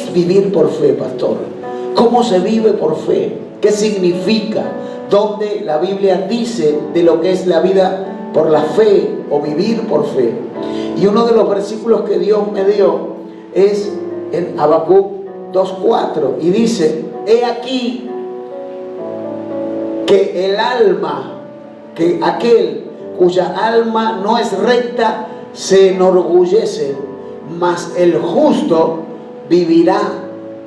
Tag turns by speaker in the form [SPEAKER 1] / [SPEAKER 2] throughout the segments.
[SPEAKER 1] es vivir por fe, pastor? ¿Cómo se vive por fe? ¿Qué significa? ¿Dónde la Biblia dice de lo que es la vida por la fe o vivir por fe? Y uno de los versículos que Dios me dio es en Habacuc 2:4, y dice: he aquí que el alma, que aquel cuya alma no es recta se enorgullece, mas el justo vivirá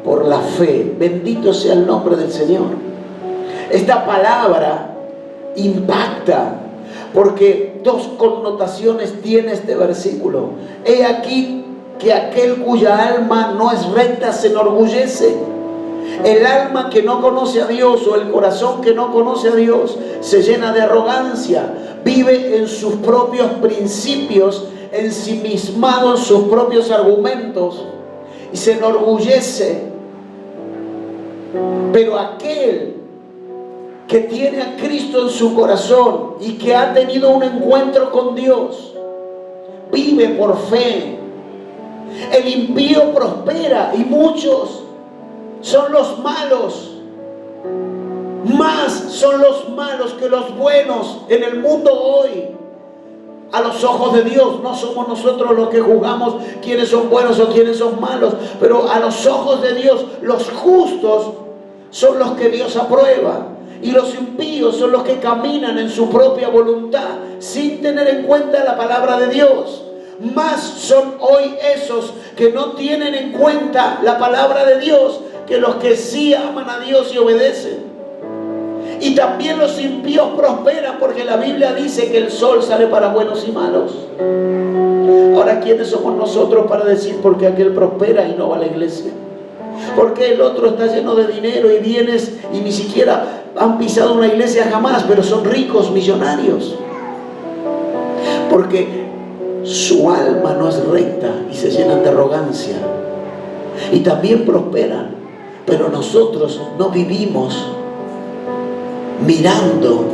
[SPEAKER 1] por la fe. Bendito sea el nombre del Señor. Esta palabra impacta, porque dos connotaciones tiene este versículo. He aquí que aquel cuya alma no es recta se enorgullece. El alma que no conoce a Dios, o el corazón que no conoce a Dios, se llena de arrogancia, vive en sus propios principios, ensimismado en sus propios argumentos, y se enorgullece. Pero aquel que tiene a Cristo en su corazón y que ha tenido un encuentro con Dios, vive por fe. El impío prospera, y muchos son los malos. Más son los malos que los buenos en el mundo hoy. A los ojos de Dios no somos nosotros los que juzgamos quiénes son buenos o quiénes son malos, pero a los ojos de Dios los justos son los que Dios aprueba, y los impíos son los que caminan en su propia voluntad sin tener en cuenta la palabra de Dios. Más son hoy esos que no tienen en cuenta la palabra de Dios que los que sí aman a Dios y obedecen. Y también los impíos prosperan, porque la Biblia dice que el sol sale para buenos y malos. Ahora, ¿quiénes somos nosotros para decir por qué aquel prospera y no va a la iglesia? ¿Por qué el otro está lleno de dinero y bienes y ni siquiera han pisado una iglesia jamás, pero son ricos, millonarios? Porque su alma no es recta y se llenan de arrogancia. Y también prosperan, pero nosotros no vivimos mirando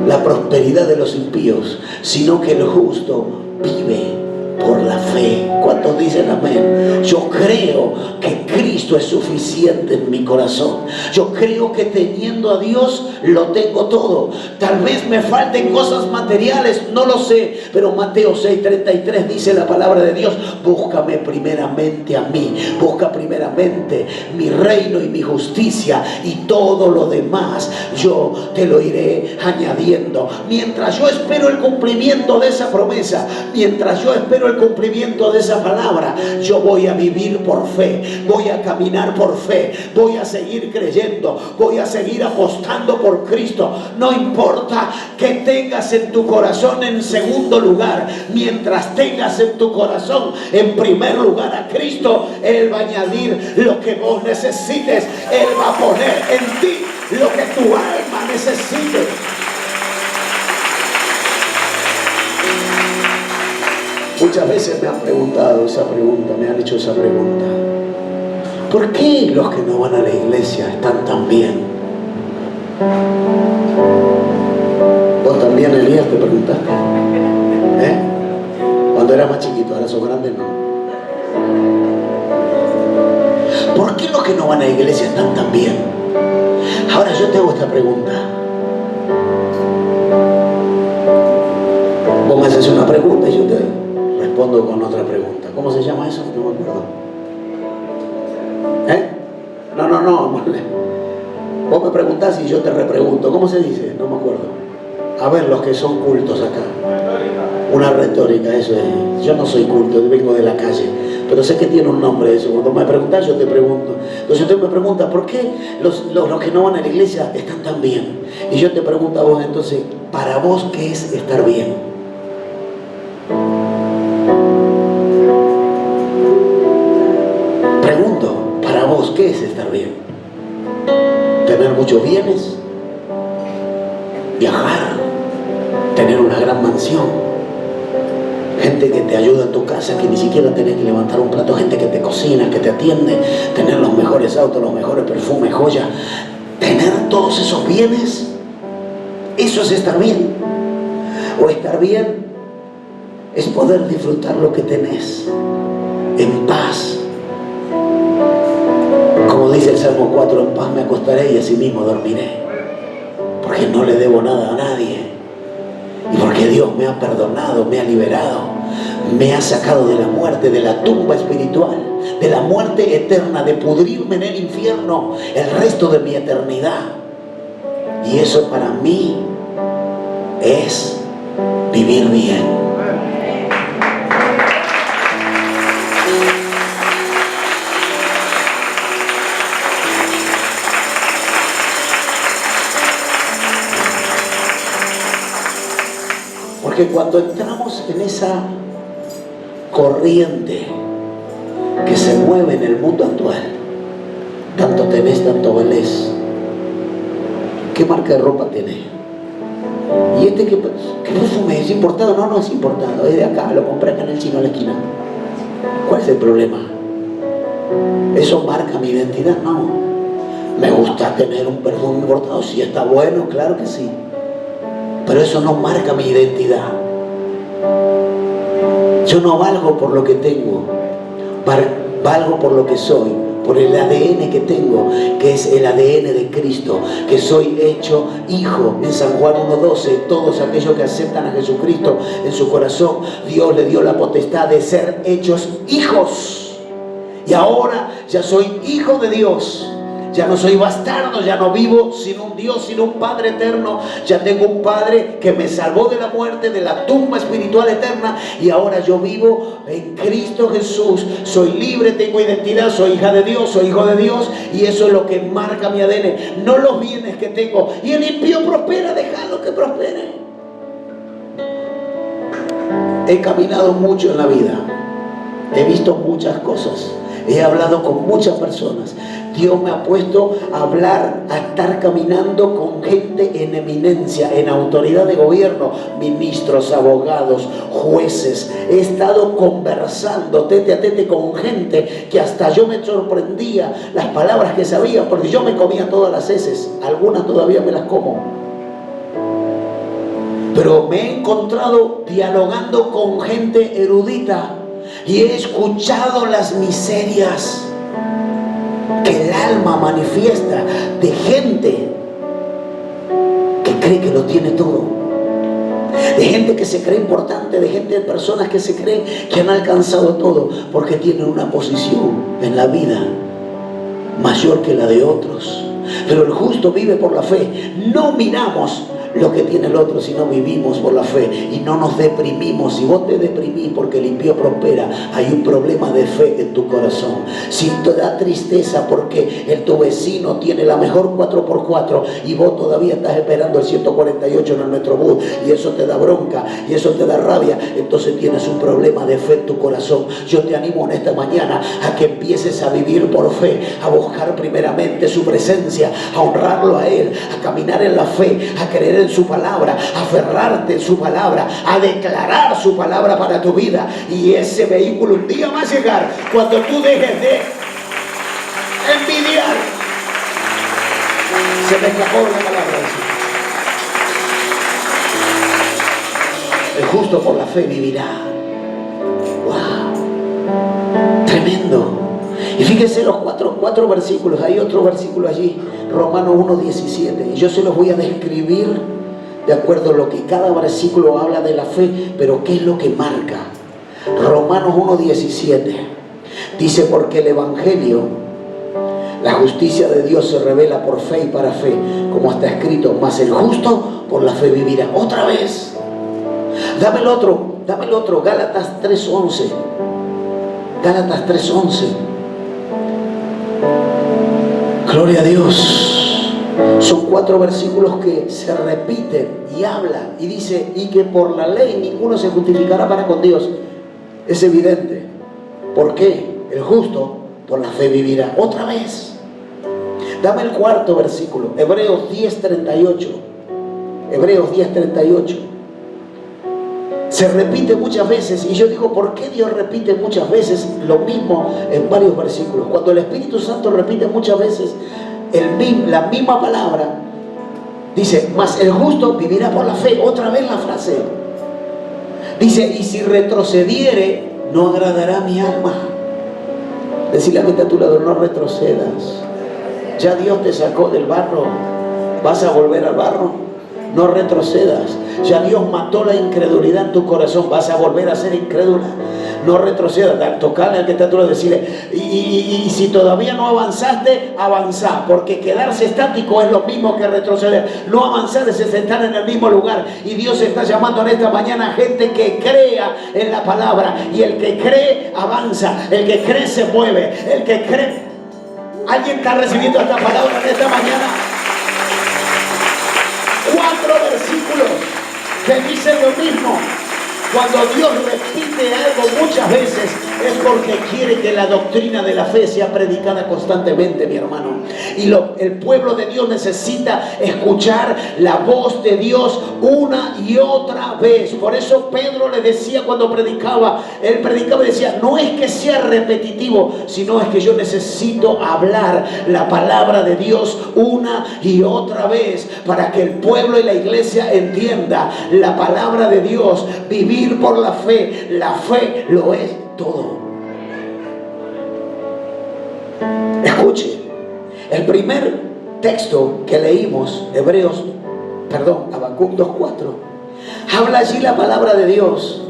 [SPEAKER 1] la prosperidad de los impíos, sino que el justo vive por la fe. ¿Cuántos dicen amén? Yo creo que Cristo es suficiente en mi corazón. Yo creo que teniendo a Dios lo tengo todo. Tal vez me falten cosas materiales, no lo sé, pero Mateo 6:33 dice la palabra de Dios: búscame primeramente a mí, busca primeramente mi reino y mi justicia, y todo lo demás yo te lo iré añadiendo. Mientras yo espero el cumplimiento de esa promesa, mientras yo espero el cumplimiento de esa palabra, yo voy a vivir por fe, voy a caminar por fe, voy a seguir creyendo, voy a seguir apostando por Cristo. No importa que tengas en tu corazón en segundo lugar, mientras tengas en tu corazón en primer lugar a Cristo, Él va a añadir lo que vos necesites. Él va a poner en ti lo que tu alma necesite. Muchas veces me han preguntado esa pregunta, me han hecho esa pregunta: ¿por qué los que no van a la iglesia están tan bien? ¿Vos también, Elías, te preguntaste? Cuando era más chiquito, ahora sos grande, no. ¿Por qué los que no van a la iglesia están tan bien? Ahora yo te hago esta pregunta. Vos me haces una pregunta y yo te respondo con otra pregunta. ¿Cómo se llama eso? No me acuerdo. No. Vos me preguntás y yo te repregunto. ¿Cómo se dice? No me acuerdo. A ver, los que son cultos acá. Una retórica, eso es. Yo no soy culto, vengo de la calle, pero sé que tiene un nombre eso. Cuando me preguntas, yo te pregunto. Entonces usted me pregunta: ¿por qué los que no van a la iglesia están tan bien? Y yo te pregunto a vos, entonces, para vos, ¿qué es estar bien? Pregunto, para vos, ¿qué es estar bien? ¿Tener muchos bienes? ¿Viajar? ¿Tener una gran mansión? Gente que te ayuda en tu casa, que ni siquiera tenés que levantar un plato, gente que te cocina, que te atiende, tener los mejores autos, los mejores perfumes, joyas, tener todos esos bienes, eso es estar bien. O estar bien es poder disfrutar lo que tenés en paz, Salmo 4, en paz me acostaré y así mismo dormiré. Porque no le debo nada a nadie. Y porque Dios me ha perdonado, me ha liberado, me ha sacado de la muerte, de la tumba espiritual, de la muerte eterna, de pudrirme en el infierno el resto de mi eternidad. Y eso para mí es vivir bien. Porque cuando entramos en esa corriente que se mueve en el mundo actual, tanto tenés, tanto valés. ¿Qué marca de ropa tenés? ¿Y este qué perfume es? ¿Importado? No, no es importado, es de acá, lo compré acá en el chino a la esquina. ¿Cuál es el problema? ¿Eso marca mi identidad? No. ¿Me gusta tener un perfume importado? Sí, está bueno, claro que sí. Pero eso no marca mi identidad. Yo no valgo por lo que tengo, valgo por lo que soy, por el ADN que tengo, que es el ADN de Cristo, que soy hecho hijo. En San Juan 1:12, todos aquellos que aceptan a Jesucristo en su corazón, Dios le dio la potestad de ser hechos hijos. Y ahora ya soy hijo de Dios. Ya no soy bastardo, ya no vivo sin un Dios, sin un Padre eterno. Ya tengo un Padre que me salvó de la muerte, de la tumba espiritual eterna. Y ahora yo vivo en Cristo Jesús. Soy libre, tengo identidad, soy hija de Dios, soy hijo de Dios. Y eso es lo que marca mi ADN, no los bienes que tengo. Y el impío prospera, déjalo que prospere. He caminado mucho en la vida. He visto muchas cosas. He hablado con muchas personas. Dios me ha puesto a hablar, a estar caminando con gente en eminencia, en autoridad de gobierno, ministros, abogados, jueces. He estado conversando tete a tete con gente que hasta yo me sorprendía las palabras que sabía, porque yo me comía todas las heces, algunas todavía me las como. Pero me he encontrado dialogando con gente erudita y he escuchado las miserias que el alma manifiesta de gente que cree que lo tiene todo, de gente que se cree importante, de gente, de personas que se creen que han alcanzado todo porque tienen una posición en la vida mayor que la de otros. Pero el justo vive por la fe. No miramos lo que tiene el otro, sino vivimos por la fe y no nos deprimimos. Si vos te deprimís porque el impío prospera, hay un problema de fe en tu corazón. Si te da tristeza porque tu vecino tiene la mejor 4x4 y vos todavía estás esperando el 148 en el Metrobús, y eso te da bronca y eso te da rabia, entonces tienes un problema de fe en tu corazón. Yo te animo en esta mañana a que empieces a vivir por fe, a buscar primeramente su presencia, a honrarlo a Él, a caminar en la fe, a creer en su palabra, a aferrarte en su palabra, a declarar su palabra para tu vida. Y ese vehículo un día va a llegar cuando tú dejes de envidiar. Se me escapó la palabra. El justo por la fe vivirá. ¡Wow! Tremendo. Y fíjense los cuatro versículos. Hay otro versículo allí, Romanos 1:17. Y yo se los voy a describir de acuerdo a lo que cada versículo habla de la fe, pero ¿qué es lo que marca? Romanos 1:17 dice: porque el Evangelio, la justicia de Dios se revela por fe y para fe, como está escrito, mas el justo por la fe vivirá. Otra vez, dame el otro, Gálatas 3:11. Gálatas 3:11. Gloria a Dios. Son 4 versículos que se repiten y habla y dice: y que por la ley ninguno se justificará para con Dios. Es evidente. ¿Por qué? El justo por la fe vivirá. Otra vez. Dame el cuarto versículo, Hebreos 10:38. Hebreos 10:38. Se repite muchas veces, y yo digo, ¿por qué Dios repite muchas veces lo mismo en varios versículos? Cuando el Espíritu Santo repite muchas veces la misma palabra, dice: mas el justo vivirá por la fe. Otra vez la frase. Dice: y si retrocediere, no agradará mi alma. Decirle a que está a tu lado: no retrocedas. Ya Dios te sacó del barro. ¿Vas a volver al barro? No retrocedas. Ya Dios mató la incredulidad en tu corazón. ¿Vas a volver a ser incrédula? No retrocedas. Tocarle al que está a tu lado, decirle, y si todavía no avanzaste, avanzá, porque quedarse estático es lo mismo que retroceder. No avanzar es estar en el mismo lugar. Y Dios está llamando en esta mañana a gente que crea en la palabra, y el que cree avanza, el que cree se mueve, el que cree. ¿Alguien está recibiendo esta palabra en esta mañana? 4 versículos que dicen lo mismo. Cuando Dios repite algo muchas veces es porque quiere que la doctrina de la fe sea predicada constantemente, mi hermano. Y el pueblo de Dios necesita escuchar la voz de Dios una y otra vez. Por eso Pedro le decía cuando predicaba, él predicaba y decía, no es que sea repetitivo, sino es que yo necesito hablar la palabra de Dios una y otra vez para que el pueblo y la iglesia entienda la palabra de Dios, vivir por la fe. La fe lo es todo. Escuche, el primer texto que leímos, Habacuc 2:4, habla allí la palabra de Dios.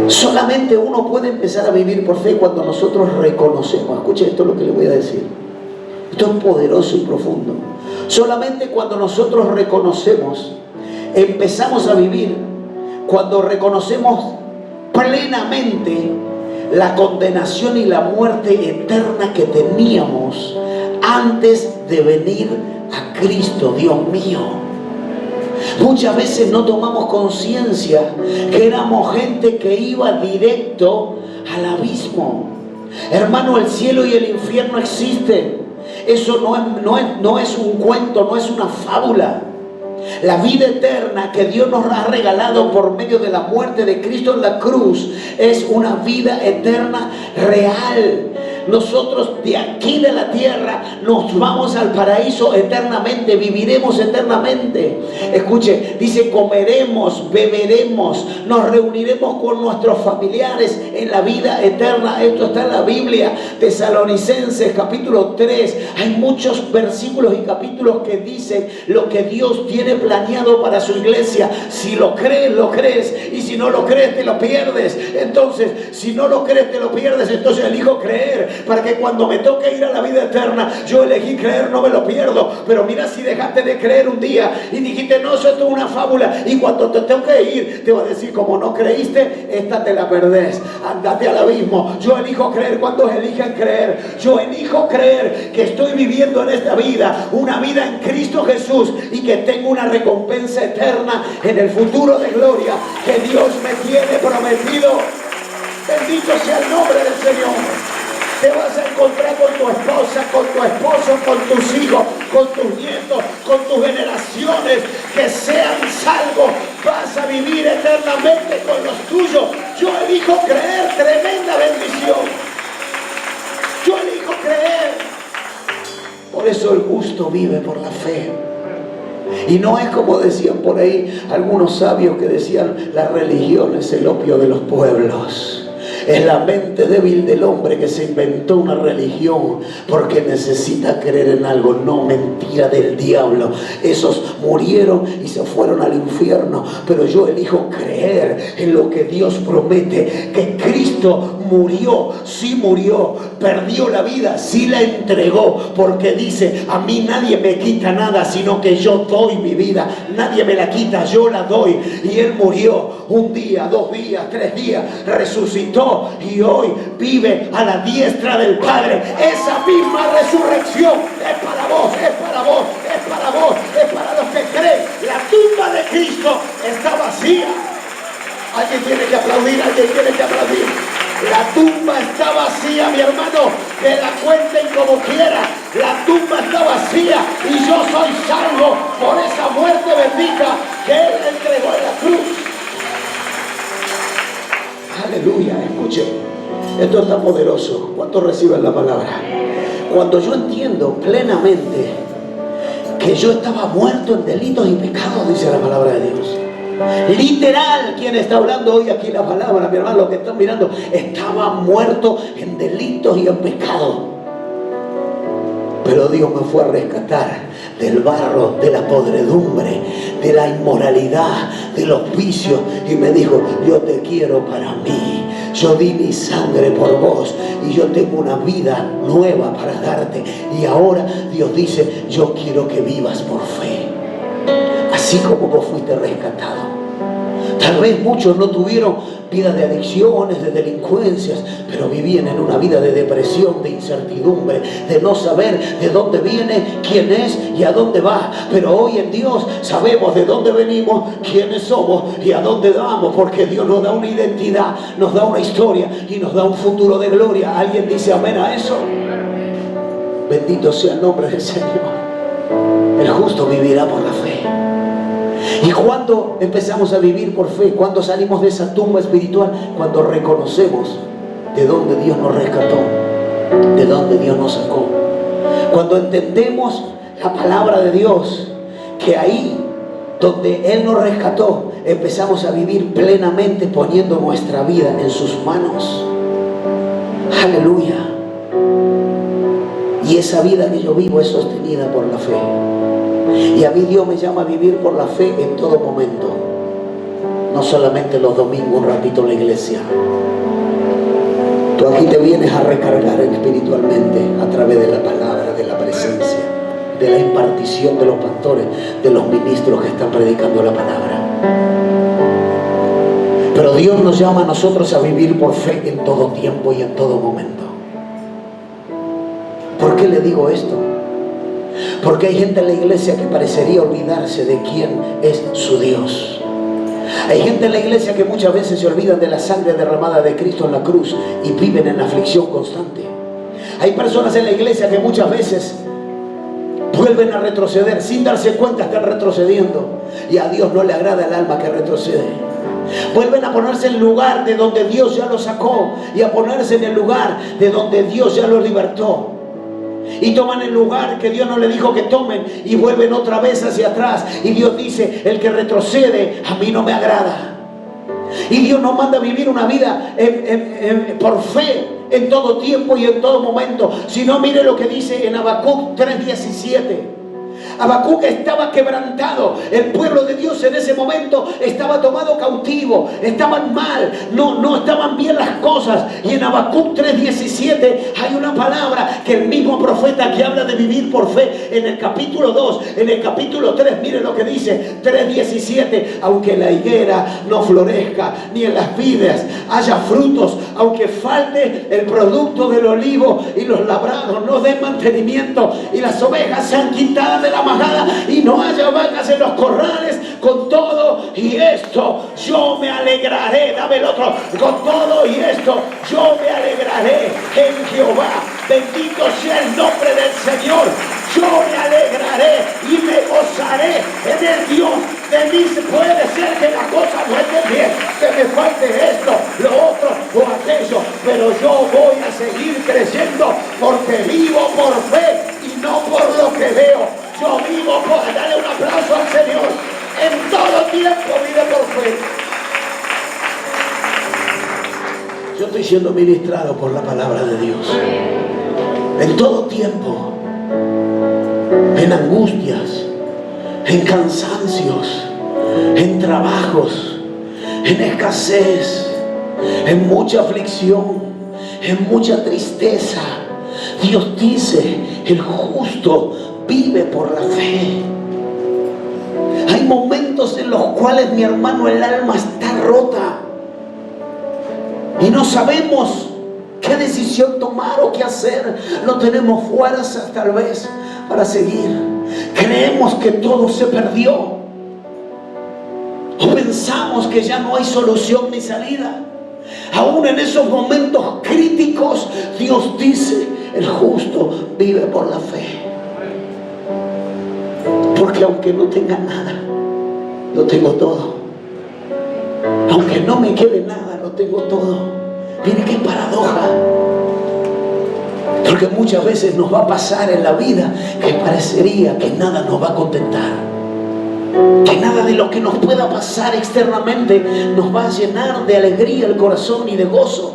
[SPEAKER 1] Solamente uno puede empezar a vivir por fe cuando nosotros reconocemos. Escuche esto, lo que le voy a decir. Esto es poderoso y profundo. Solamente cuando nosotros reconocemos, empezamos a vivir, cuando reconocemos plenamente la condenación y la muerte eterna que teníamos antes de venir a Cristo. Dios mío, muchas veces no tomamos conciencia que éramos gente que iba directo al abismo. Hermano, el cielo y el infierno existen. Eso no es un cuento, no es una fábula. La vida eterna que Dios nos ha regalado por medio de la muerte de Cristo en la cruz es una vida eterna real. Nosotros de aquí de la tierra nos vamos al paraíso eternamente, viviremos eternamente. Escuche, dice, comeremos, beberemos, nos reuniremos con nuestros familiares en la vida eterna. Esto está en la Biblia. Tesalonicenses capítulo 3. Hay muchos versículos y capítulos que dicen lo que Dios tiene planeado para su iglesia. Si lo crees, lo crees, y si no lo crees, te lo pierdes. Entonces, si no lo crees, te lo pierdes. Entonces elijo creer, para que cuando me toque ir a la vida eterna, yo elegí creer, no me lo pierdo. Pero mira, si dejaste de creer un día y dijiste, no, eso es una fábula, y cuando te tengo que ir, te va a decir, como no creíste, esta te la perdés, andate al abismo. Yo elijo creer. ¿Cuántos eligen creer? Yo elijo creer que estoy viviendo en esta vida una vida en Cristo Jesús, y que tengo una recompensa eterna en el futuro de gloria que Dios me tiene prometido. Bendito sea el nombre del Señor. Te vas a encontrar con tu esposa, con tu esposo, con tus hijos, con tus nietos, con tus generaciones que sean salvos. Vas a vivir eternamente con los tuyos. Yo elijo creer. Tremenda bendición. Yo elijo creer. Por eso el justo vive por la fe. Y no es como decían por ahí algunos sabios que decían, la religión es el opio de los pueblos. Es la mente débil del hombre que se inventó una religión porque necesita creer en algo. No, mentira del diablo. Esos murieron y se fueron al infierno. Pero yo elijo creer en lo que Dios promete. Que Cristo murió, sí murió. Perdió la vida, sí la entregó. Porque dice, a mí nadie me quita nada, sino que yo doy mi vida. Nadie me la quita, yo la doy. Y Él murió un día, 2 días, 3 días. Resucitó. Y hoy vive a la diestra del Padre. Esa misma resurrección es para vos, es para vos, es para vos, es para los que creen. La tumba de Cristo está vacía. Alguien tiene que aplaudir, alguien tiene que aplaudir. La tumba está vacía, mi hermano. Que la cuenten como quiera. La tumba está vacía y yo soy salvo por esa muerte bendita que Él entregó en la cruz. Aleluya, escuche, esto está poderoso. ¿Cuántos reciben la palabra? Cuando yo entiendo plenamente que yo estaba muerto en delitos y pecados, dice la palabra de Dios. Literal, quien está hablando hoy aquí la palabra, mi hermano, lo que están mirando, estaba muerto en delitos y en pecado. Pero Dios me fue a rescatar del barro, de la podredumbre, de la inmoralidad, de los vicios, y me dijo: yo te quiero para mí, yo di mi sangre por vos y yo tengo una vida nueva para darte. Y ahora Dios dice: yo quiero que vivas por fe, así como vos fuiste rescatado. Tal vez muchos no tuvieron vida de adicciones, de delincuencias, pero vivían en una vida de depresión, de incertidumbre, de no saber de dónde viene, quién es y a dónde va. Pero hoy en Dios sabemos de dónde venimos, quiénes somos y a dónde vamos, porque Dios nos da una identidad, nos da una historia y nos da un futuro de gloria. ¿Alguien dice amén a eso? Bendito sea el nombre del Señor. El justo vivirá por la fe. ¿Y cuando empezamos a vivir por fe? Cuando salimos de esa tumba espiritual, cuando reconocemos de dónde Dios nos rescató, de dónde Dios nos sacó. Cuando entendemos la palabra de Dios, que ahí donde Él nos rescató, empezamos a vivir plenamente poniendo nuestra vida en sus manos. Aleluya. Y esa vida que yo vivo es sostenida por la fe. Y a mí Dios me llama a vivir por la fe en todo momento. No solamente los domingos, un ratito en la iglesia. Tú aquí te vienes a recargar espiritualmente a través de la palabra, de la presencia, de la impartición de los pastores, de los ministros que están predicando la palabra. Pero Dios nos llama a nosotros a vivir por fe en todo tiempo y en todo momento. ¿Por qué le digo esto? Porque hay gente en la iglesia que parecería olvidarse de quién es su Dios. Hay gente en la iglesia que muchas veces se olvidan de la sangre derramada de Cristo en la cruz y viven en aflicción constante. Hay personas en la iglesia que muchas veces vuelven a retroceder sin darse cuenta, están retrocediendo, y a Dios no le agrada el alma que retrocede. Vuelven a ponerse en el lugar de donde Dios ya los sacó y a ponerse en el lugar de donde Dios ya los libertó. Y toman el lugar que Dios no le dijo que tomen y vuelven otra vez hacia atrás. Y Dios dice: el que retrocede a mí no me agrada. Y Dios nos manda a vivir una vida por fe en todo tiempo y en todo momento. Si no, mire lo que dice en Habacuc 3:17. Habacuc estaba quebrantado. El pueblo de Dios en ese momento estaba tomado cautivo, estaban mal, no estaban bien las cosas. Y en Habacuc 3:17 hay una palabra que el mismo profeta que habla de vivir por fe en el capítulo 2, en el capítulo 3, mire lo que dice 3:17: aunque la higuera no florezca, ni en las vides haya frutos, aunque falte el producto del olivo y los labrados no den mantenimiento, y las ovejas sean quitadas de la majada y no haya vacas en los corrales, con todo y esto yo me alegraré. Dame el otro: con todo y esto yo me alegraré en Jehová. Bendito sea el nombre del Señor. Yo me alegraré y me gozaré en el Dios de mí. Puede ser que las cosas no estén bien, que me falte esto, lo otro o aquello, pero yo voy a seguir creciendo porque vivo por fe y no por lo que veo. Yo vivo por... Dale un aplauso al Señor. En todo tiempo vive por fe. Yo estoy siendo ministrado por la palabra de Dios. En todo tiempo, en angustias, en cansancios, en trabajos, en escasez, en mucha aflicción, en mucha tristeza, Dios dice: el justo vive por la fe. Hay momentos en los cuales, mi hermano, el alma está rota y no sabemos qué decisión tomar o qué hacer. No tenemos fuerzas tal vez para seguir. Creemos que todo se perdió, o pensamos que ya no hay solución ni salida. Aún en esos momentos críticos, Dios dice: el justo vive por la fe. Porque aunque no tenga nada, lo tengo todo. Aunque no me quede nada, lo tengo todo. Mire qué paradoja. Porque muchas veces nos va a pasar en la vida que parecería que nada nos va a contentar. Que nada de lo que nos pueda pasar externamente nos va a llenar de alegría el corazón y de gozo.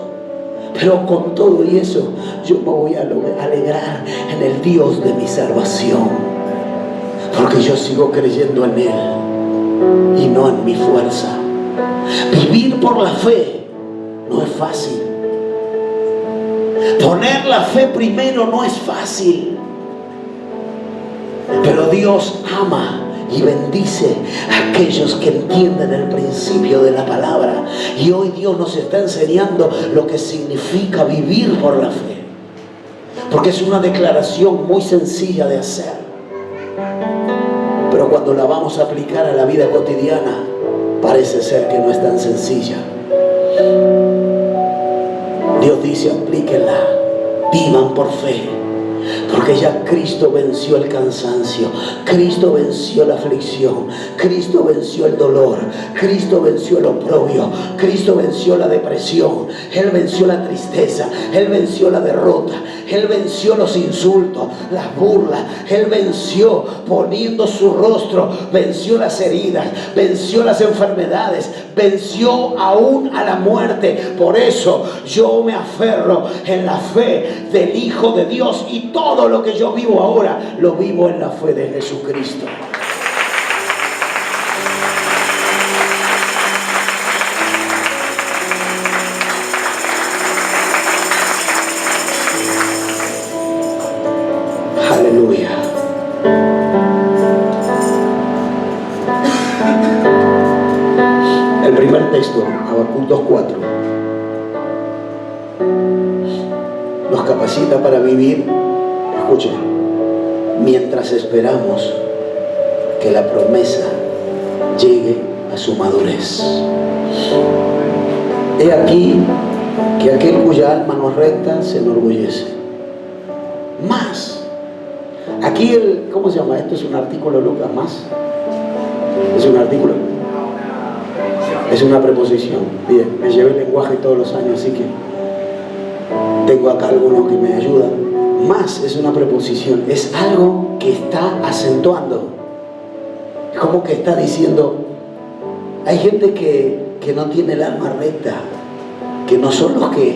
[SPEAKER 1] Pero con todo y eso, yo me voy a alegrar en el Dios de mi salvación, porque yo sigo creyendo en Él y no en mi fuerza. Vivir por la fe no es fácil. Poner la fe primero no es fácil. Pero Dios ama y bendice a aquellos que entienden el principio de la palabra. Y hoy Dios nos está enseñando lo que significa vivir por la fe, porque es una declaración muy sencilla de hacer, pero cuando la vamos a aplicar a la vida cotidiana, parece ser que no es tan sencilla. Dios dice: aplíquenla, vivan por fe, porque ya Cristo venció el cansancio, Cristo venció la aflicción, Cristo venció el dolor, Cristo venció el oprobio, Cristo venció la depresión, Él venció la tristeza, Él venció la derrota, Él venció los insultos, las burlas, Él venció poniendo su rostro, venció las heridas, venció las enfermedades, venció aún a la muerte. Por eso yo me aferro en la fe del Hijo de Dios, y todo lo que yo vivo ahora lo vivo en la fe de Jesucristo. Aleluya. El primer texto, Habacuc 2:4, nos capacita para vivir, escuchen, mientras esperamos que la promesa llegue a su madurez. He aquí que aquel cuya alma no es recta se enorgullece. Más. Aquí ¿cómo se llama? Esto es un artículo, Lucas, más. Es un artículo. Es una preposición. Bien, me llevé el lenguaje todos los años, así que tengo acá algunos que me ayudan. Más es una preposición, es algo que está acentuando. Es como que está diciendo, hay gente que no tiene el alma recta, que no son los que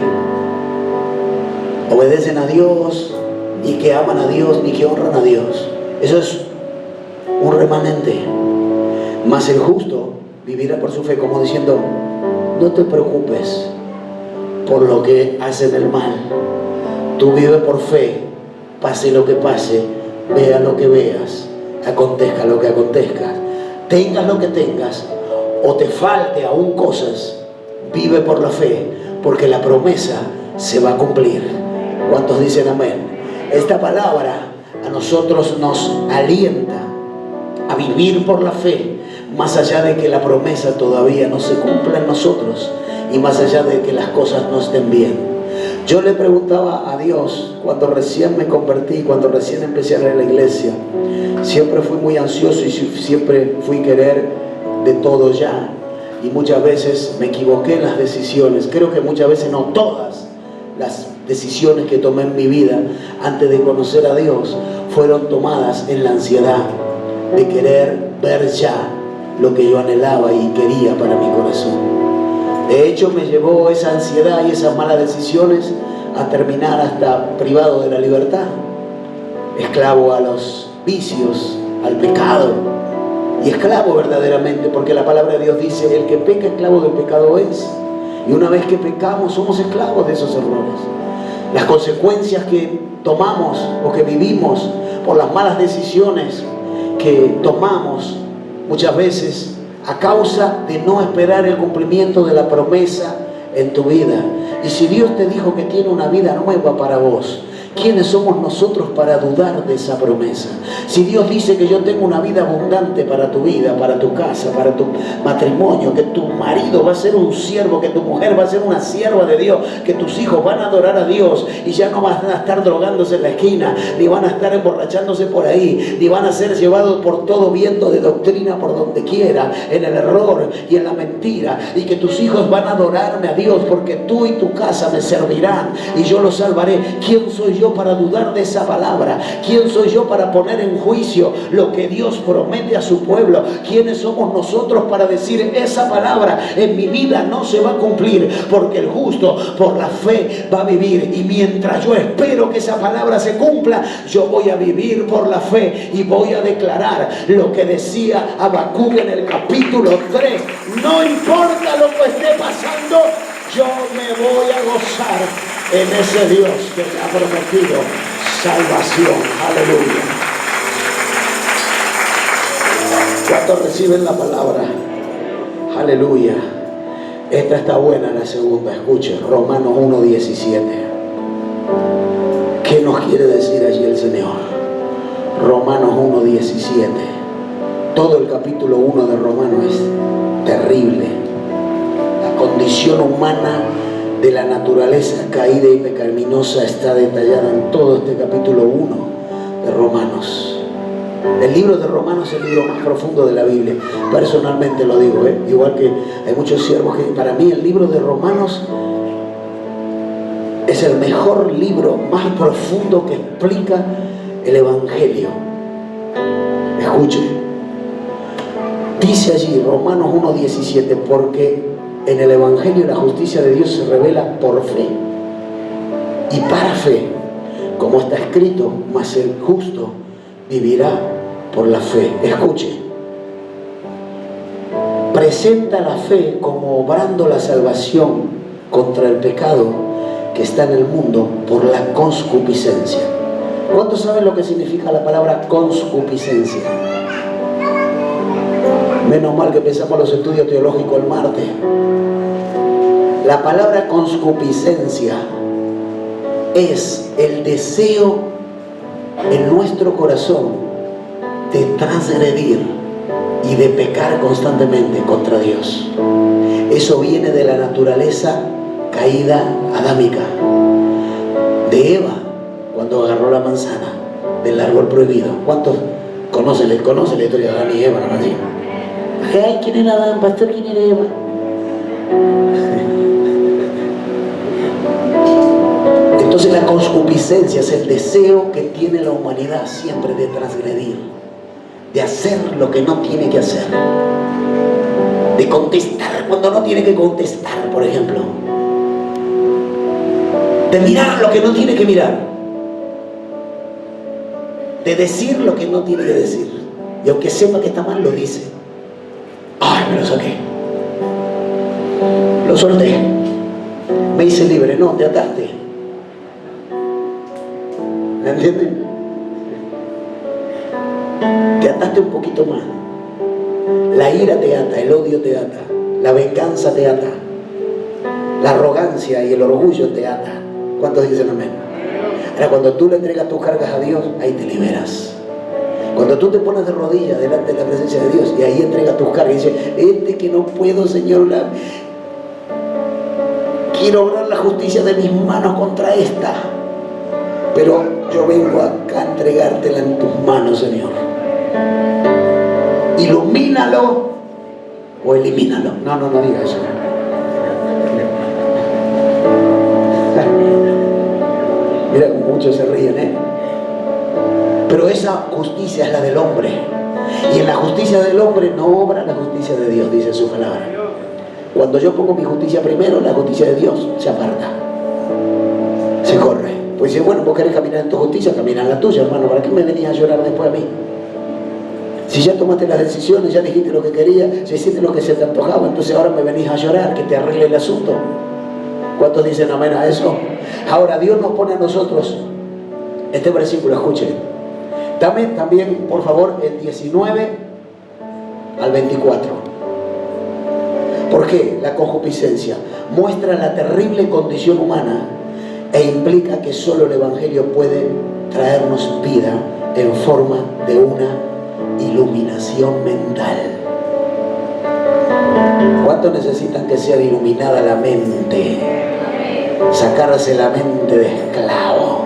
[SPEAKER 1] obedecen a Dios, ni que aman a Dios, ni que honran a Dios. Eso es un remanente. Mas el justo vivirá por su fe, como diciendo, no te preocupes por lo que hacen el mal. Tú vive por fe, pase lo que pase, vea lo que veas, acontezca lo que acontezca, tengas lo que tengas, o te falte aún cosas, vive por la fe, porque la promesa se va a cumplir. ¿Cuántos dicen amén? Esta palabra a nosotros nos alienta a vivir por la fe, más allá de que la promesa todavía no se cumpla en nosotros y más allá de que las cosas no estén bien. Yo le preguntaba a Dios cuando recién me convertí, cuando recién empecé a ir a la iglesia, siempre fui muy ansioso y siempre fui querer de todo ya, y muchas veces me equivoqué en las decisiones. Creo que muchas veces, no todas las decisiones que tomé en mi vida antes de conocer a Dios fueron tomadas en la ansiedad de querer ver ya lo que yo anhelaba y quería para mi corazón. De hecho, me llevó esa ansiedad y esas malas decisiones a terminar hasta privado de la libertad, esclavo a los vicios, al pecado, y esclavo verdaderamente, porque la palabra de Dios dice, el que peca esclavo del pecado es. Y una vez que pecamos somos esclavos de esos errores. Las consecuencias que tomamos o que vivimos por las malas decisiones que tomamos muchas veces a causa de no esperar el cumplimiento de la promesa en tu vida. Y si Dios te dijo que tiene una vida nueva para vos, ¿quiénes somos nosotros para dudar de esa promesa? Si Dios dice que yo tengo una vida abundante para tu vida, para tu casa, para tu matrimonio, que tu marido va a ser un siervo, que tu mujer va a ser una sierva de Dios, que tus hijos van a adorar a Dios y ya no van a estar drogándose en la esquina, ni van a estar emborrachándose por ahí, ni van a ser llevados por todo viento de doctrina por donde quiera, en el error y en la mentira, y que tus hijos van a adorarme a Dios porque tú y tu casa me servirán y yo los salvaré. ¿Quién soy yo yo para dudar de esa palabra? ¿Quién soy yo para poner en juicio lo que Dios promete a su pueblo? ¿Quiénes somos nosotros para decir esa palabra en mi vida no se va a cumplir? Porque el justo por la fe va a vivir, y mientras yo espero que esa palabra se cumpla, yo voy a vivir por la fe y voy a declarar lo que decía Habacuc en el capítulo 3: no importa lo que esté pasando, yo me voy a gozar en ese Dios que me ha prometido salvación. Aleluya. ¿Cuántos reciben la palabra? Aleluya. Esta está buena, la segunda. Escuche, Romanos 1:17. ¿Qué nos quiere decir allí el Señor? Romanos 1:17. Todo el capítulo 1 de Romanos es terrible. La condición humana de la naturaleza caída y pecaminosa está detallada en todo este capítulo 1 de Romanos. El libro de Romanos es el libro más profundo de la Biblia. Personalmente lo digo, igual que hay muchos siervos que para mí el libro de Romanos es el mejor libro más profundo que explica el Evangelio. Escuche, dice allí Romanos 1:17: porque en el Evangelio la justicia de Dios se revela por fe y para fe, como está escrito: mas el justo vivirá por la fe. Escuche, presenta la fe como obrando la salvación contra el pecado que está en el mundo por la concupiscencia. ¿Cuántos saben lo que significa la palabra concupiscencia? Menos mal que empezamos los estudios teológicos el martes. La palabra concupiscencia es el deseo en nuestro corazón de transgredir y de pecar constantemente contra Dios. Eso viene de la naturaleza caída adámica, de Eva cuando agarró la manzana del árbol prohibido. ¿Cuántos conocen la historia de Adán y Eva? Ay, ¿quién era Adán, pastor? ¿Quién era Eva? Entonces la concupiscencia es el deseo que tiene la humanidad siempre de transgredir, de hacer lo que no tiene que hacer, de contestar cuando no tiene que contestar, por ejemplo, de mirar lo que no tiene que mirar, de decir lo que no tiene que decir, y aunque sepa que está mal, lo dice. Ay, me lo saqué, lo solté, me hice libre. No, te ataste. ¿Me entienden? Te ataste un poquito más. La ira te ata, el odio te ata, la venganza te ata, la arrogancia y el orgullo te ata. ¿Cuántos dicen amén? Ahora, cuando tú le entregas tus cargas a Dios, ahí te liberas. Cuando tú te pones de rodillas delante de la presencia de Dios y ahí entregas tus cargas y dices: que no puedo, Señor, quiero obrar la justicia de mis manos contra esta, pero yo vengo acá a entregártela en tus manos, Señor. Ilumínalo o elimínalo. No diga eso. Mira como muchos se ríen, Pero esa justicia es la del hombre. Y en la justicia del hombre no obra la justicia de Dios, dice su palabra. Cuando yo pongo mi justicia primero, la justicia de Dios se aparta, se corre. Pues dice: bueno, vos querés caminar en tu justicia, camina en la tuya, hermano. ¿Para qué me venís a llorar después a mí? Si ya tomaste las decisiones, ya dijiste lo que querías, ya hiciste lo que se te antojaba, entonces ahora me venís a llorar, que te arregle el asunto. ¿Cuántos dicen amén a eso? Ahora, Dios nos pone a nosotros este versículo, escuchen. Dame también, por favor, el 19 al 24. ¿Por qué? La concupiscencia muestra la terrible condición humana e implica que solo el Evangelio puede traernos vida en forma de una iluminación mental. ¿Cuántos necesitan que sea iluminada la mente? Sacarse la mente de esclavo,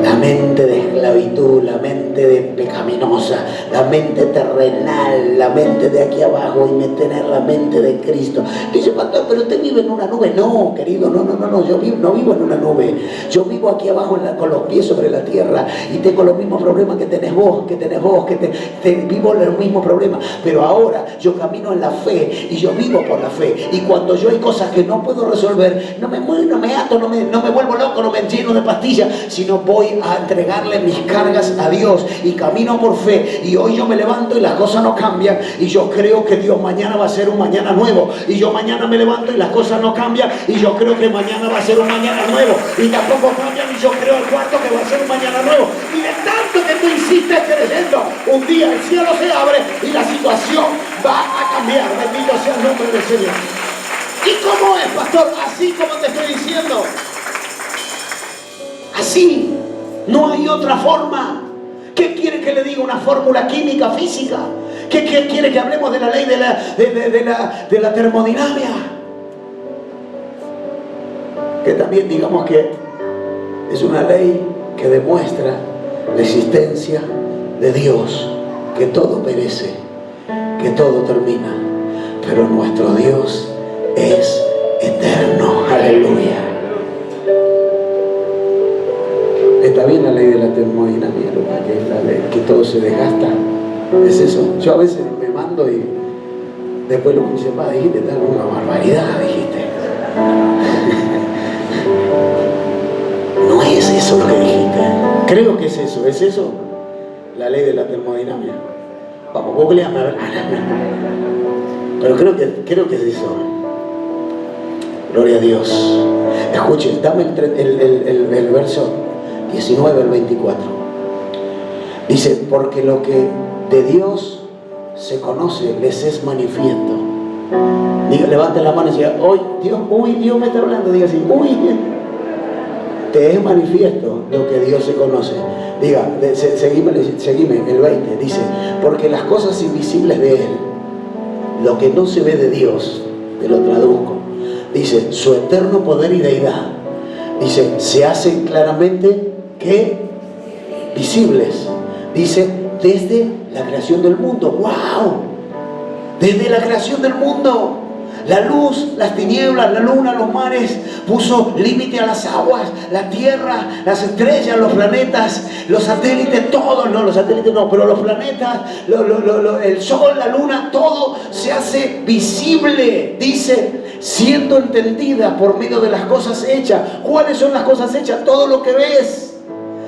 [SPEAKER 1] la mente de esclavitud, la mente de pecaminosa, la mente terrenal, la mente de aquí abajo, y tener la mente de Cristo. Dice: pastor, pero usted vive en una nube. No, querido, no, yo no vivo en una nube. Yo vivo aquí abajo con los pies sobre la tierra y tengo los mismos problemas que tenés vos, vivo los mismos problemas. Pero ahora yo camino en la fe y yo vivo por la fe. Y cuando yo hay cosas que no puedo resolver, no me ato, no me vuelvo loco, no me lleno de pastillas, sino voy a entregarle mis cargas a Dios y camino por fe. Y hoy yo me levanto y las cosas no cambian y yo creo que Dios mañana va a ser un mañana nuevo. Y yo mañana me levanto y las cosas no cambian y yo creo que mañana va a ser un mañana nuevo. Y tampoco cambian y yo creo el cuarto que va a ser un mañana nuevo. Y de tanto que tú insistes creyendo, un día el cielo se abre y la situación va a cambiar. Bendito sea el nombre del Señor. ¿Y cómo es, pastor? Así como te estoy diciendo. Así. No hay otra forma. ¿Qué quiere que le diga? ¿Una fórmula química, física? ¿Qué quiere que hablemos de la ley de la termodinámica? Que también digamos que es una ley que demuestra la existencia de Dios, que todo perece, que todo termina, pero nuestro Dios es eterno. Aleluya. Está bien la ley de la termodinámica, que es la ley que todo se desgasta. Es eso. Yo a veces me mando y después lo que dice, dijiste tal una barbaridad, dijiste. No es eso lo que dijiste. Creo que es eso. ¿Es eso? La ley de la termodinámica. Vamos, googleame a ver. Pero creo que es eso. Gloria a Dios. Escuchen, dame el verso 19 al 24. Dice, porque lo que de Dios se conoce les es manifiesto. Diga, levante la mano y diga, hoy Dios me está hablando. Diga así, te es manifiesto lo que Dios se conoce. Diga, seguime el 20. Dice, porque las cosas invisibles de Él, lo que no se ve de Dios, te lo traduzco. Dice, su eterno poder y deidad. Dice, se hacen claramente que visibles. Dice, desde la creación del mundo. ¡Wow! Desde la creación del mundo. La luz, las tinieblas, la luna, los mares, puso límite a las aguas, la tierra, las estrellas, los planetas, los satélites, todos, no, los satélites no, pero los planetas, el sol, la luna, todo se hace visible, dice, siendo entendida por medio de las cosas hechas. ¿Cuáles son las cosas hechas? Todo lo que ves.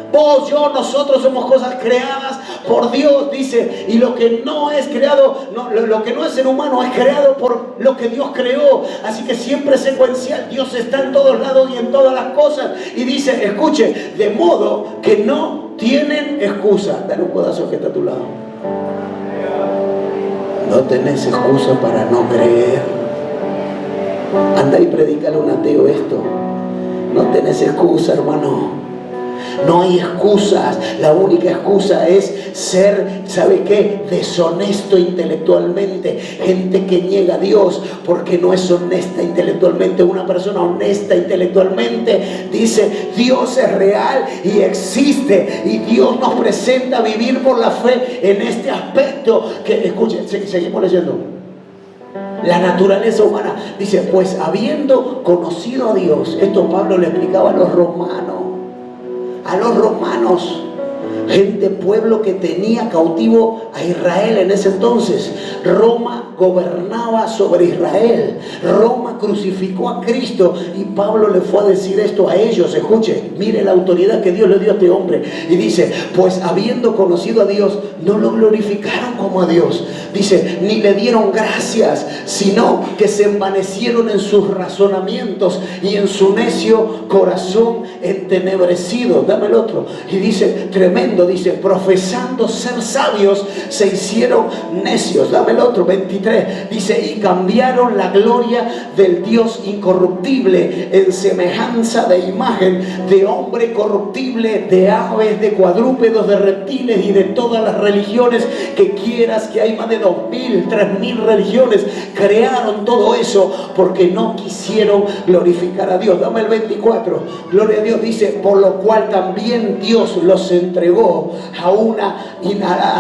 [SPEAKER 1] Vos, yo, nosotros somos cosas creadas por Dios, dice, y lo que no es creado, lo que no es ser humano es creado por lo que Dios creó. Así que siempre es secuencial. Dios está en todos lados y en todas las cosas. Y dice, escuche, de modo que no tienen excusa. Dale un codazo que está a tu lado. No tenés excusa para no creer. Anda y predícale a un ateo esto. No tenés excusa, hermano. No hay excusas. La única excusa es ser, ¿sabe qué? Deshonesto intelectualmente. Gente que niega a Dios porque no es honesta intelectualmente. Una persona honesta intelectualmente dice, Dios es real y existe. Y Dios nos presenta vivir por la fe en este aspecto. Que, escuchen, seguimos leyendo. La naturaleza humana. Dice, pues habiendo conocido a Dios. Esto Pablo le explicaba a los romanos. Gente, pueblo que tenía cautivo a Israel en ese entonces. Roma gobernaba sobre Israel. Roma crucificó a Cristo y Pablo le fue a decir esto a ellos. Escuche, mire la autoridad que Dios le dio a este hombre. Y dice, pues habiendo conocido a Dios, no lo glorificaron como a Dios. Dice, ni le dieron gracias, sino que se envanecieron en sus razonamientos y en su necio corazón entenebrecido. Dame el otro. Y dice, tremendo, dice, profesando ser sabios, se hicieron necios. Dame el otro, 23. Dice, y cambiaron la gloria del Dios incorruptible en semejanza de imagen de hombre corruptible, de aves, de cuadrúpedos, de reptiles y de todas las religiones que quieras, que hay más de 2000, 3000 religiones. Crearon todo eso porque no quisieron glorificar a Dios. Dame el 24. Gloria a Dios. Dice, por lo cual también Dios los entregó a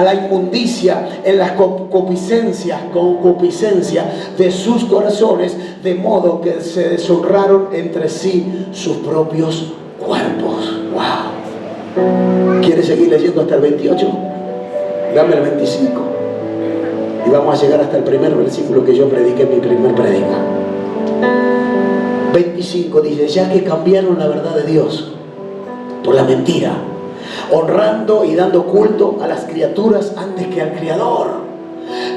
[SPEAKER 1] la inmundicia en las concupiscencia de sus corazones, de modo que se deshonraron entre sí sus propios cuerpos. ¿Quieres seguir leyendo hasta el 28? Dame el 25. Y vamos a llegar hasta el primer versículo que yo prediqué en mi primer predica. 25 dice: ya que cambiaron la verdad de Dios por la mentira, honrando y dando culto a las criaturas antes que al Creador.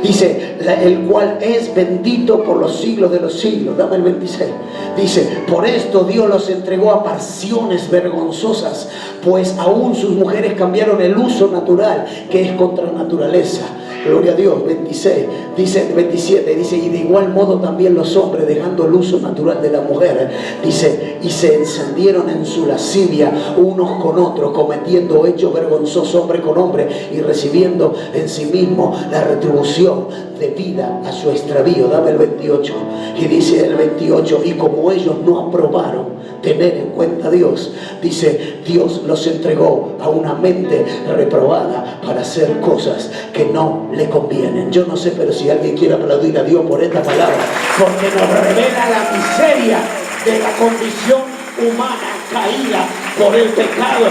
[SPEAKER 1] Dice, el cual es bendito por los siglos de los siglos. Dame el 26. Dice, por esto Dios los entregó a pasiones vergonzosas, pues aún sus mujeres cambiaron el uso natural, que es contra naturaleza. Gloria a Dios. 26, dice 27, dice, y de igual modo también los hombres, dejando el uso natural de la mujer, dice, y se encendieron en su lascivia unos con otros, cometiendo hechos vergonzosos hombre con hombre, y recibiendo en sí mismo la retribución debida a su extravío. Dame el 28. Y dice el 28, y como ellos no aprobaron tener en cuenta a Dios, dice, Dios los entregó a una mente reprobada para hacer cosas que no le convienen. Yo no sé, pero si alguien quiere aplaudir a Dios por esta palabra, porque nos revela la miseria de la condición humana caída por el pecado.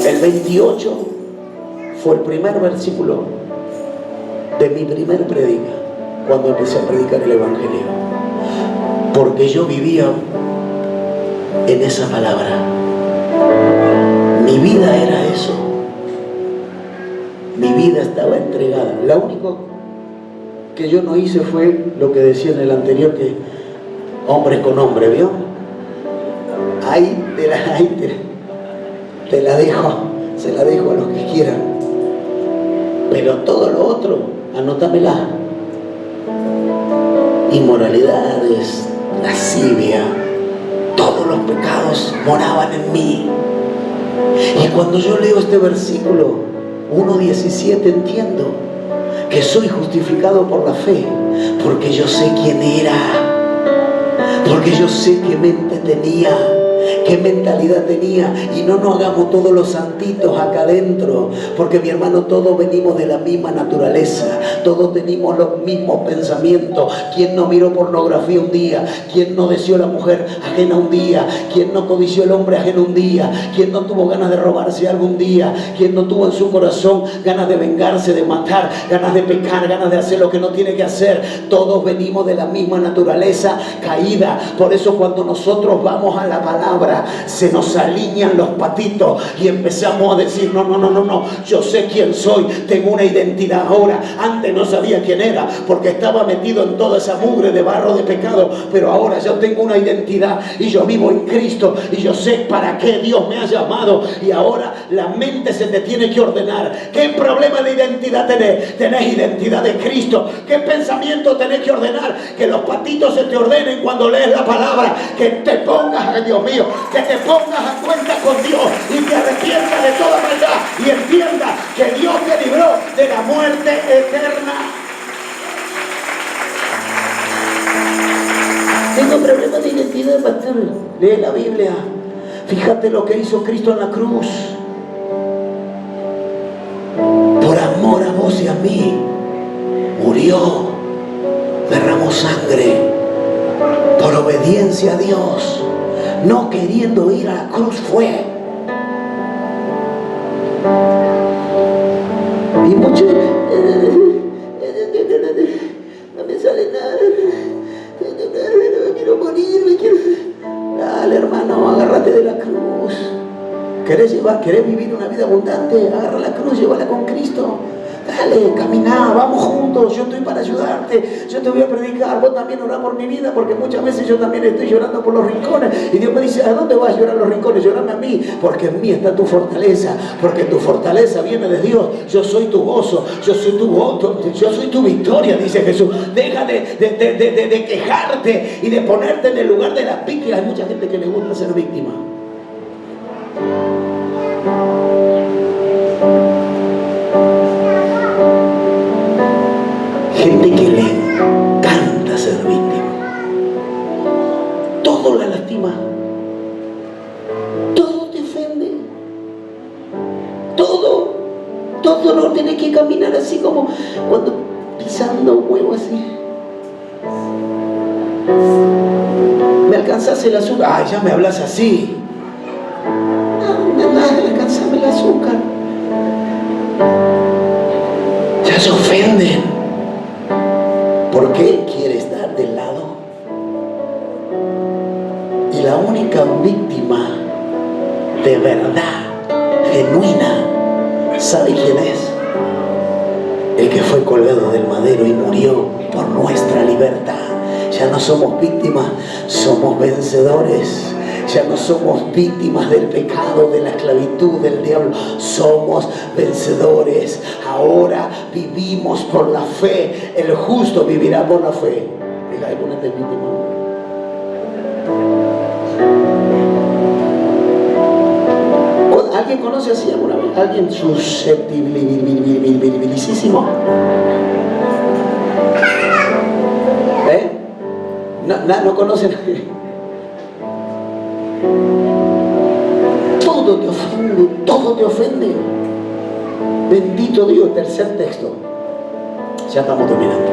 [SPEAKER 1] El 28 fue el primer versículo de mi primer predica, cuando empecé a predicar el Evangelio, porque yo vivía en esa palabra. Mi vida era eso. Mi vida estaba entregada. Lo único que yo no hice fue lo que decía en el anterior, que hombres con hombres, ¿vio? Ahí te la dejo, se la dejo a los que quieran. Pero todo lo otro, anótamela. Inmoralidades, lascivia, todos los pecados moraban en mí. Y cuando yo leo este versículo 1:17, entiendo que soy justificado por la fe, porque yo sé quién era, porque yo sé qué mente tenía, qué mentalidad tenía. Y no nos hagamos todos los santitos acá adentro, porque mi hermano, todos venimos de la misma naturaleza, todos tenemos los mismos pensamientos. ¿Quién no miró pornografía un día? ¿Quién no deseó la mujer ajena un día? ¿Quién no codició el hombre ajeno un día? ¿Quién no tuvo ganas de robarse algún día? ¿Quién no tuvo en su corazón ganas de vengarse, de matar, ganas de pecar, ganas de hacer lo que no tiene que hacer? Todos venimos de la misma naturaleza caída. Por eso cuando nosotros vamos a la palabra, se nos alinean los patitos y empezamos a decir, no, yo sé quién soy, tengo una identidad ahora. Antes no sabía quién era, porque estaba metido en toda esa mugre de barro de pecado, pero ahora yo tengo una identidad y yo vivo en Cristo, y yo sé para qué Dios me ha llamado. Y ahora la mente se te tiene que ordenar. ¿Qué problema de identidad tenés? Tenés identidad de Cristo. ¿Qué pensamiento tenés que ordenar? Que los patitos se te ordenen cuando lees la palabra. Que te pongas, ay Dios mío, que te pongas a cuenta con Dios y te arrepientas de toda maldad y entiendas que Dios te libró de la muerte eterna. Tengo problemas de identidad, pastor. Lee la Biblia. Fíjate lo que hizo Cristo en la cruz. Por amor a vos y a mí, murió, derramó sangre, por obediencia a Dios. No queriendo ir a la cruz fue. Y muchos no me sale nada, quiero morir, Dale, hermano, agárrate de la cruz. ¿Querés vivir una vida abundante? Agarra la cruz, llévala con Cristo. Dale, caminá, vamos juntos, yo estoy para ayudarte, yo te voy a predicar, vos también orá por mi vida, porque muchas veces yo también estoy llorando por los rincones, y Dios me dice, ¿a dónde vas a llorar los rincones? Llórame a mí, porque en mí está tu fortaleza, porque tu fortaleza viene de Dios. Yo soy tu gozo, yo soy tu voto, yo soy tu victoria, dice Jesús. Deja de quejarte y de ponerte en el lugar de las víctimas. Hay mucha gente que le gusta ser víctima. Gente que le encanta ser víctima. Todo la lastima, todo te ofende, todo no tiene que caminar así como cuando pisando un huevo así. alcanzás el azúcar. Ay, ya me hablas así. No, alcanzame el azúcar. Ya se ofenden. ¿Por qué quiere estar del lado? Y la única víctima de verdad, genuina, ¿sabe quién es? El que fue colgado del madero y murió por nuestra libertad. Ya no somos víctimas, somos vencedores. Ya no somos víctimas del pecado, de la esclavitud, del diablo. Somos vencedores. Ahora vivimos por la fe. El justo vivirá por la fe. Deja de ponerte víctima. ¿Alguien conoce así alguna vez? ¿Alguien susceptibilísimo? No conocen. Todo te ofende, todo te ofende. Bendito Dios. Tercer texto. Ya estamos terminando.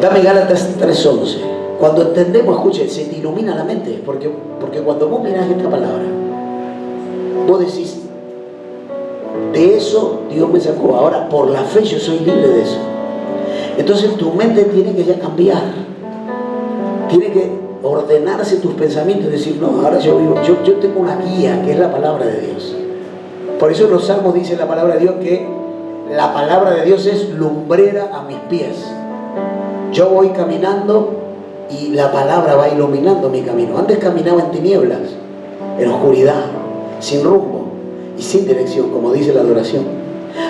[SPEAKER 1] Dame Gálatas 3:11. Cuando entendemos, escuche, se te ilumina la mente, porque cuando vos mirás esta palabra, vos decís, de eso Dios me sacó, ahora por la fe yo soy libre de eso. Entonces tu mente tiene que ya cambiar, tiene que ordenarse tus pensamientos y decir, no, ahora yo tengo una guía que es la palabra de Dios. Por eso en los Salmos dice la palabra de Dios que la palabra de Dios es lumbrera a mis pies. Yo voy caminando y la palabra va iluminando mi camino. Antes caminaba en tinieblas, en oscuridad, sin rumbo y sin dirección, como dice la adoración.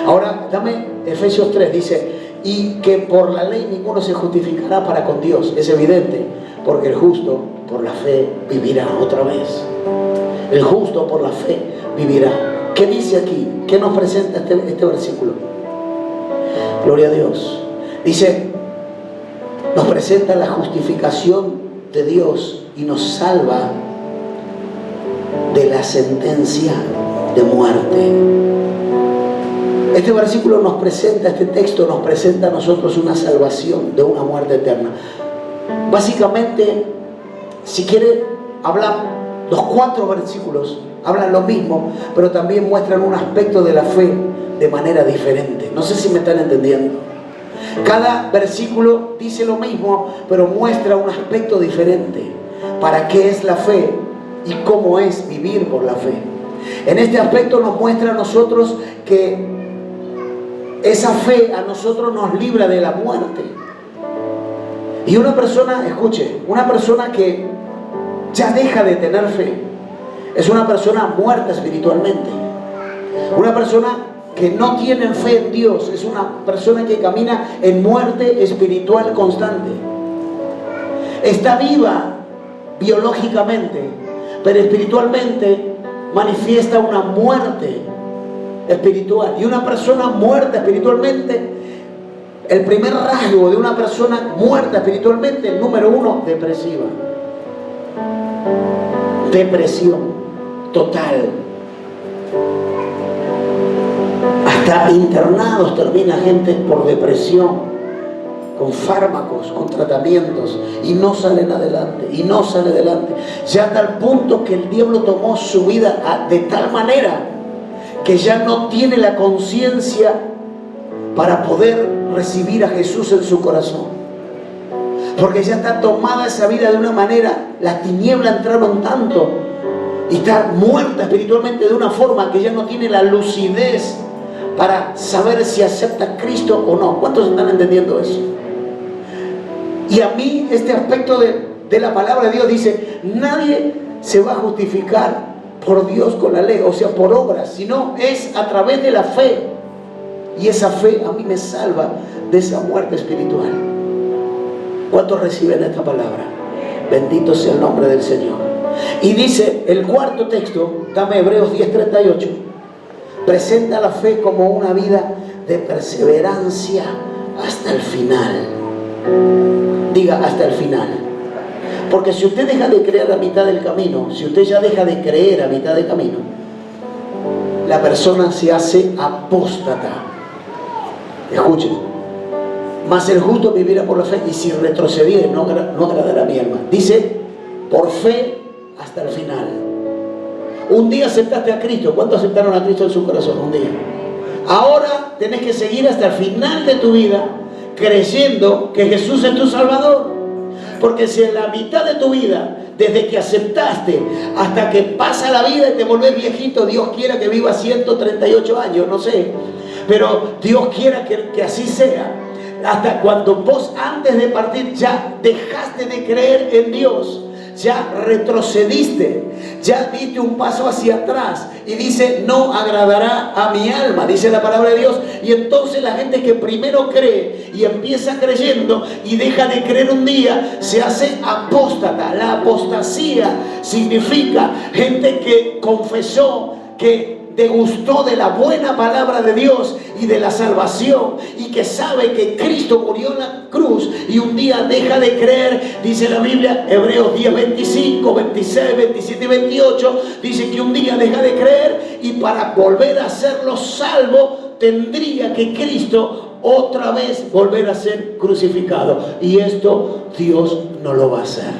[SPEAKER 1] Ahora dame Efesios 3, dice, y que por la ley ninguno se justificará para con Dios. Es evidente, porque el justo por la fe vivirá. Otra vez, el justo por la fe vivirá. ¿Qué dice aquí? ¿Qué nos presenta este versículo? Gloria a Dios. Dice, nos presenta la justificación de Dios y nos salva de la sentencia de muerte. Este versículo nos presenta, este texto nos presenta a nosotros una salvación de una muerte eterna. Básicamente, si quiere, hablan los 4 versículos, hablan lo mismo, pero también muestran un aspecto de la fe de manera diferente. No sé si me están entendiendo. Cada versículo dice lo mismo, pero muestra un aspecto diferente. ¿Para qué es la fe? Y cómo es vivir por la fe. En este aspecto nos muestra a nosotros que esa fe a nosotros nos libra de la muerte. Y una persona, escuche, una persona que ya deja de tener fe es una persona muerta espiritualmente. Una persona que no tiene fe en Dios es una persona que camina en muerte espiritual constante. Está viva biológicamente, pero espiritualmente manifiesta una muerte espiritual. Y una persona muerta espiritualmente, el primer rasgo de una persona muerta espiritualmente, el número 1, depresiva. Depresión total. Hasta internados termina gente por depresión, con fármacos, con tratamientos, y no salen adelante, y no sale adelante. Ya a tal punto que el diablo tomó su vida de tal manera que ya no tiene la conciencia para poder recibir a Jesús en su corazón. Porque ya está tomada esa vida de una manera, las tinieblas entraron tanto, y está muerta espiritualmente de una forma que ya no tiene la lucidez para saber si acepta a Cristo o no. ¿Cuántos están entendiendo eso? Y a mí este aspecto de la palabra de Dios dice, nadie se va a justificar por Dios con la ley, o sea, por obras, sino es a través de la fe. Y esa fe a mí me salva de esa muerte espiritual. ¿Cuántos reciben esta palabra? Bendito sea el nombre del Señor. Y dice el cuarto texto, dame Hebreos 10:38, presenta la fe como una vida de perseverancia hasta el final. Diga, hasta el final. Porque si usted deja de creer a mitad del camino, si usted ya deja de creer a mitad del camino, la persona se hace apóstata. Escuchen, mas el justo vivirá por la fe, y si retrocediere no agradará a mi alma. Dice, por fe hasta el final. Un día aceptaste a Cristo. ¿Cuántos aceptaron a Cristo en su corazón? Un día. Ahora tenés que seguir hasta el final de tu vida creyendo que Jesús es tu Salvador. Porque si en la mitad de tu vida, desde que aceptaste hasta que pasa la vida y te volvés viejito, Dios quiera que vivas 138 años, no sé, pero Dios quiera que así sea, hasta cuando vos antes de partir ya dejaste de creer en Dios, ya retrocediste, ya diste un paso hacia atrás, y dice, no agradará a mi alma, dice la palabra de Dios. Y entonces la gente que primero cree y empieza creyendo y deja de creer un día, se hace apóstata. La apostasía significa gente que confesó, que degustó de la buena palabra de Dios y de la salvación, y que sabe que Cristo murió en la cruz, y un día deja de creer. Dice la Biblia, Hebreos 10, 25, 26, 27 y 28, dice que un día deja de creer, y para volver a serlo salvo tendría que Cristo otra vez volver a ser crucificado, y esto Dios no lo va a hacer.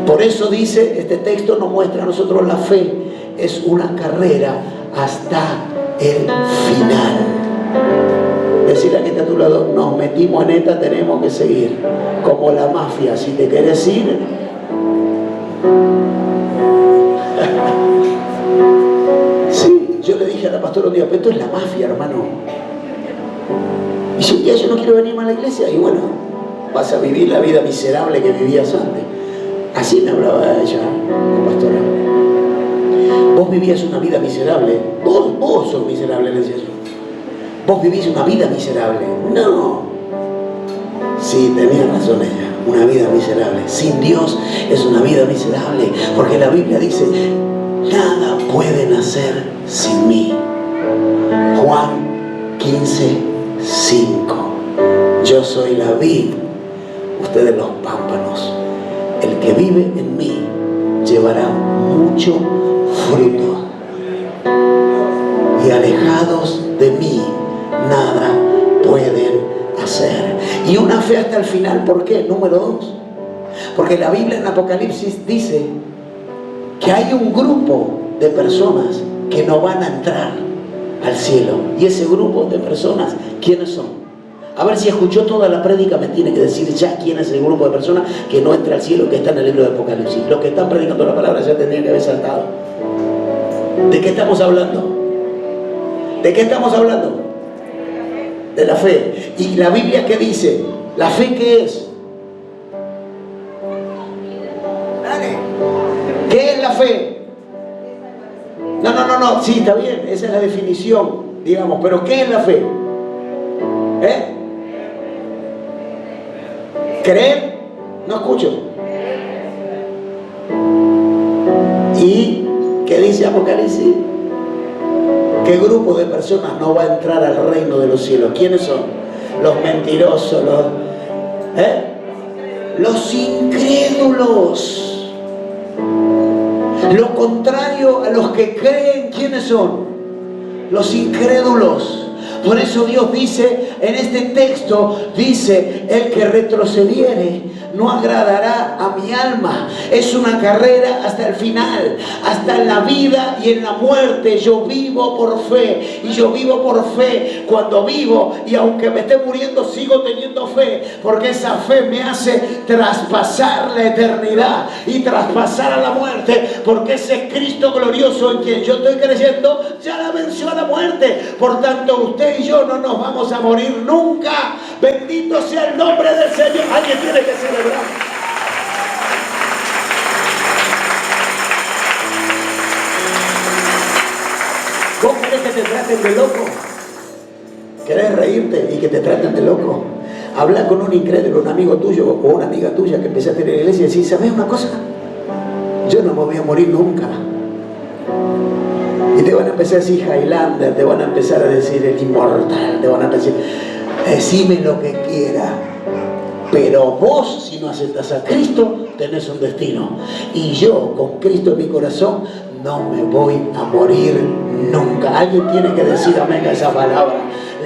[SPEAKER 1] Por eso dice, este texto nos muestra a nosotros la fe es una carrera hasta el final. Decirle a quien está a tu lado, nos metimos en esta, tenemos que seguir. Como la mafia, si te querés ir, sí, yo le dije a la pastora un día, pero esto es la mafia, hermano. Y si un día yo no quiero venir más a la iglesia, y bueno, vas a vivir la vida miserable que vivías antes. Así me hablaba ella, la pastora. Vos vivías una vida miserable. Vos sos miserable, le decía yo. Vos vivís una vida miserable. No. Sí, tenía razón ella. Una vida miserable. Sin Dios es una vida miserable. Porque la Biblia dice, nada pueden hacer sin mí. Juan 15, 5. Yo soy la vid, ustedes los pámpanos. El que vive en mí llevará mucho fruto, y alejados de mí nada pueden hacer. Y una fe hasta el final. ¿Por qué? Número 2, porque la Biblia en Apocalipsis dice que hay un grupo de personas que no van a entrar al cielo. Y ese grupo de personas, ¿quiénes son? A ver, si escuchó toda la prédica, me tiene que decir ya quién es el grupo de personas que no entra al cielo, que está en el libro de Apocalipsis. Los que están predicando la palabra ya tendrían que haber saltado. ¿De qué estamos hablando? ¿De qué estamos hablando? De la fe. ¿Y la Biblia qué dice? ¿La fe qué es? ¿Qué es la fe? No, sí, está bien, esa es la definición, digamos, pero ¿qué es la fe? ¿Creer? No escucho. ¿Y qué dice Apocalipsis? ¿Qué grupo de personas no va a entrar al reino de los cielos? ¿Quiénes son? Los mentirosos, los incrédulos. Lo contrario a los que creen, ¿quiénes son? Los incrédulos. Por eso Dios dice en este texto, dice, el que retrocediere no agradará a mi alma. Es una carrera hasta el final, hasta en la vida y en la muerte. Yo vivo por fe, y yo vivo por fe cuando vivo, y aunque me esté muriendo sigo teniendo fe, porque esa fe me hace traspasar la eternidad y traspasar a la muerte, porque ese Cristo glorioso en quien yo estoy creyendo ya la venció a la muerte. Por tanto, usted y yo no nos vamos a morir nunca. Bendito sea el nombre del Señor. Alguien tiene que celebrar. ¿Vos querés que te traten de loco? ¿Querés reírte y que te traten de loco? Habla con un incrédulo, un amigo tuyo o una amiga tuya que empecé a tener en la iglesia, y decís, ¿sabés una cosa? Yo no me voy a morir nunca. Y te van a empezar a decir Highlander, te van a empezar a decir el inmortal, te van a decir, decime lo que quiera. Pero vos, si no aceptas a Cristo, tenés un destino. Y yo, con Cristo en mi corazón, no me voy a morir nunca. Alguien tiene que decir amén a esa palabra.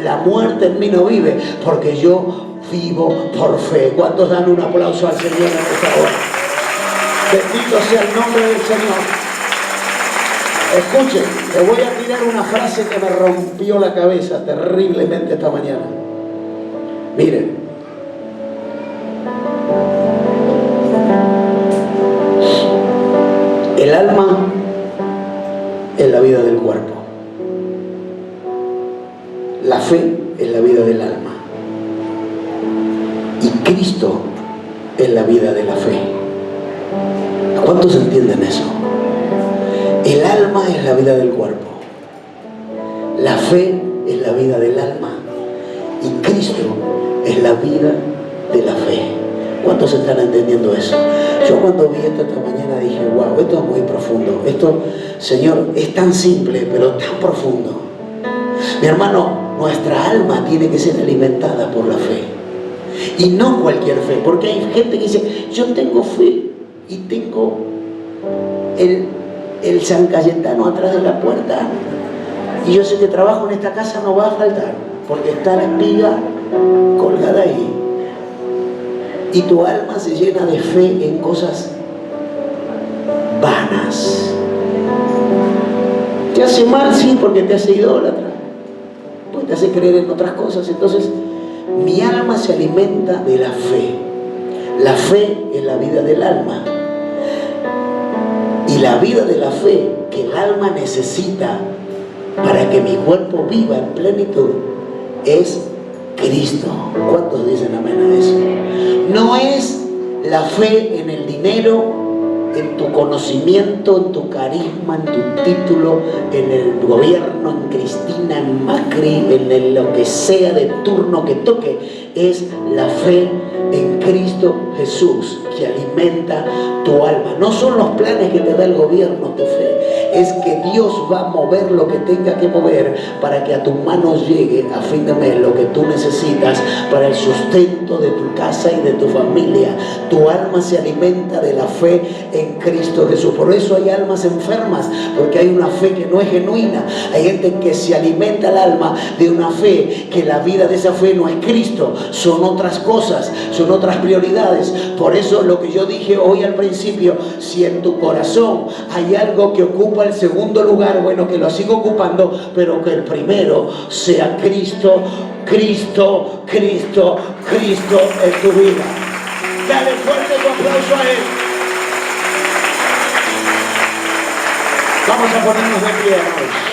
[SPEAKER 1] la muerte en mí no vive, porque yo vivo por fe. ¿Cuántos dan un aplauso al Señor en esta hora? Bendito sea el nombre del Señor. Escuchen, te voy a tirar una frase que me rompió la cabeza terriblemente esta mañana. Miren, el alma es la vida del cuerpo, la fe es la vida del alma y Cristo es la vida de la fe. ¿Cuántos entienden eso? El alma es la vida del cuerpo, la fe es la vida del alma y Cristo es la vida de la fe. ¿Cuántos están entendiendo eso? Yo cuando vi esto esta mañana dije, wow, esto es muy profundo. Esto, Señor, es tan simple, pero tan profundo. Mi hermano, nuestra alma tiene que ser alimentada por la fe. Y no cualquier fe, porque hay gente que dice, yo tengo fe y tengo el San Cayetano atrás de la puerta y yo sé que trabajo en esta casa no va a faltar, porque está la espiga colgada ahí. Y tu alma se llena de fe en cosas vanas. ¿Te hace mal? Sí, porque te hace idólatra, porque te hace creer en otras cosas. Entonces, mi alma se alimenta de la fe. La fe es la vida del alma. Y la vida de la fe que el alma necesita para que mi cuerpo viva en plenitud es Cristo. ¿Cuántos dicen amén a eso? No es la fe en el dinero, en tu conocimiento, en tu carisma, en tu título, en el gobierno, en Cristina, en Macri, en lo que sea de turno que toque. Es la fe en Cristo Jesús que alimenta tu alma. No son los planes que te da el gobierno tu fe, es que Dios va a mover lo que tenga que mover para que a tus manos llegue a fin de mes lo que tú necesitas para el sustento de tu casa y de tu familia. Tu alma se alimenta de la fe en Cristo Jesús. Por eso hay almas enfermas, porque hay una fe que no es genuina. Hay gente que se alimenta el alma de una fe que la vida de esa fe no es Cristo, son otras cosas, son otras prioridades. Por eso lo que yo dije hoy al principio, si en tu corazón hay algo que ocupa el segundo lugar, bueno, que lo siga ocupando, pero que el primero sea Cristo, Cristo, Cristo, Cristo en tu vida. Dale fuerte tu aplauso a Él. Vamos a ponernos de pie, hermanos.